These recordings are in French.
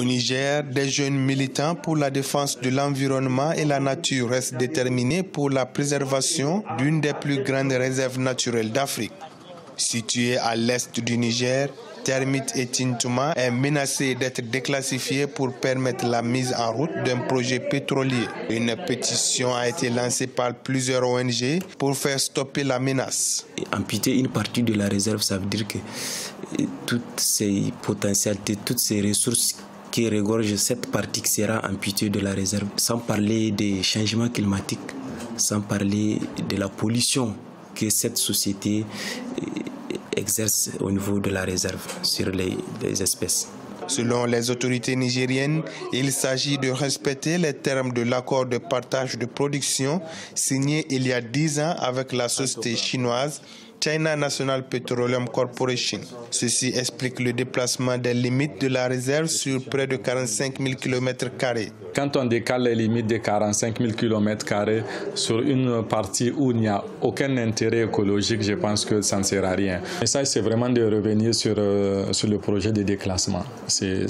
Au Niger, des jeunes militants pour la défense de l'environnement et la nature restent déterminés pour la préservation d'une des plus grandes réserves naturelles d'Afrique. Située à l'est du Niger, Termit et Tintouma est menacée d'être déclassifiée pour permettre la mise en route d'un projet pétrolier. Une pétition a été lancée par plusieurs ONG pour faire stopper la menace. Amputer une partie de la réserve, ça veut dire que toutes ces potentialités, toutes ces ressources qui regorgent cette partie qui sera amputée de la réserve, sans parler des changements climatiques, sans parler de la pollution que cette société exerce au niveau de la réserve sur les espèces. Selon les autorités nigériennes, il s'agit de respecter les termes de l'accord de partage de production signé il y a 10 ans avec la société chinoise China National Petroleum Corporation. Ceci explique le déplacement des limites de la réserve sur près de 45 000 km². Quand on décale les limites de 45 000 km² sur une partie où il n'y a aucun intérêt écologique, je pense que ça ne sert à rien. Et ça, c'est vraiment de revenir sur le projet de déclassement. C'est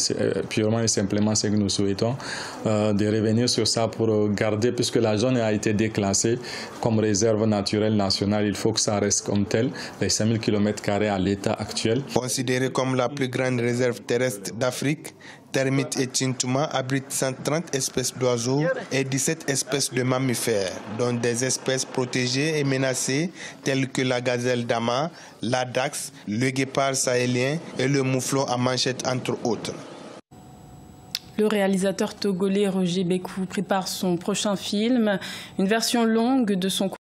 purement et simplement ce que nous souhaitons, de revenir sur ça pour garder, puisque la zone a été déclassée comme réserve naturelle nationale, il faut que ça reste comme tel, les 5 000 km² à l'état actuel. Considérée comme la plus grande réserve terrestre d'Afrique, Termit et Tintouma abritent 130 espèces d'oiseaux et 17 espèces de mammifères, dont des espèces protégées et menacées telles que la gazelle d'Ama, la dachs, le guépard sahélien et le mouflon à manchette, entre autres. Le réalisateur togolais Roger Bekou prépare son prochain film, une version longue de son